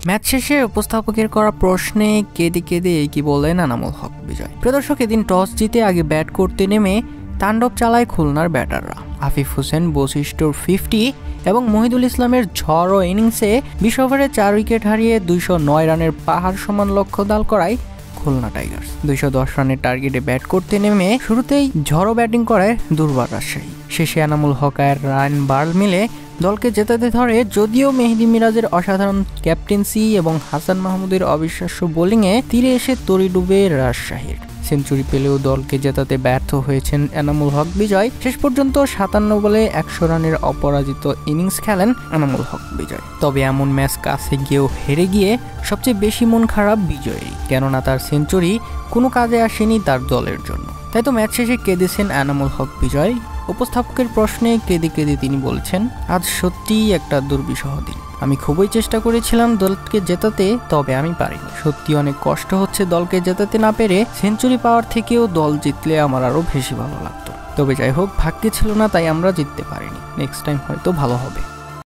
Match শেষে উপস্থাপকের করা প্রশ্নে কেঁদে কেঁদে কি বললেন এনামুল হক বিজয়। প্রদর্শক এদিন টস জিতে আগে ব্যাট করতে নেমে তাণ্ডব চালায় খুলনার ব্যাটাররা। আফিফ হোসেন বশিষ্ঠর 50 এবং মহিদুল ইসলামের ঝড়ো ইনিংসে 20 ওভারে 4 উইকেট হারিয়ে 209 রানের পাহাড় সমান লক্ষ্য দাল করায় খুলনা টাইগার্স। 210 রানের টার্গেটে ব্যাট করতে নেমে শুরুতেই ঝড়ো ব্যাটিং করে দুর্বার রাজশাহী। শেষে এনামুল হক আর রায়ন বার্ল মিলে দলকে জেতাতে ধরে, যদিও মেহেদী মিরাজের অসাধারণ ক্যাপ্টেন্সি এবং হাসান মাহমুদের অবিশ্বাস্য বোলিংয়ে তীরে এসে তরি ডুবে রাজশাহীর। সেঞ্চুরি পেলেও দলকে জেতাতে ব্যর্থ হয়েছেন এনামুল হক বিজয়। শেষ পর্যন্ত 57 বলে 100 রানের অপরাজিত ইনিংস খেলেন এনামুল হক বিজয়। তবে এমন ম্যাচ কাছে গিয়েও হেরে গিয়ে সবচেয়ে বেশি মন খারাপ বিজয়েরই, কেননা তার সেঞ্চুরি কোনো কাজে আসেনি তার দলের জন্য। তাই তো ম্যাচ শেষে কেঁদেছেন এনামুল হক বিজয়। উপস্থাপকের প্রশ্নে কেঁদে কেঁদে তিনি বলছেন, আজ সত্যিই একটা দুর্বিষহ দিন। আমি খুবই চেষ্টা করেছিলাম দলকে জেতাতে, তবে আমি পারিনি। সত্যি অনেক কষ্ট হচ্ছে দলকে জেতাতে না পেরে। সেঞ্চুরি পাওয়ার থেকেও দল জিতলে আমার আরও বেশি ভালো লাগতো। তবে যাই হোক, ভাগ্যে ছিল না, তাই আমরা জিততে পারিনি। নেক্সট টাইম হয়তো ভালো হবে।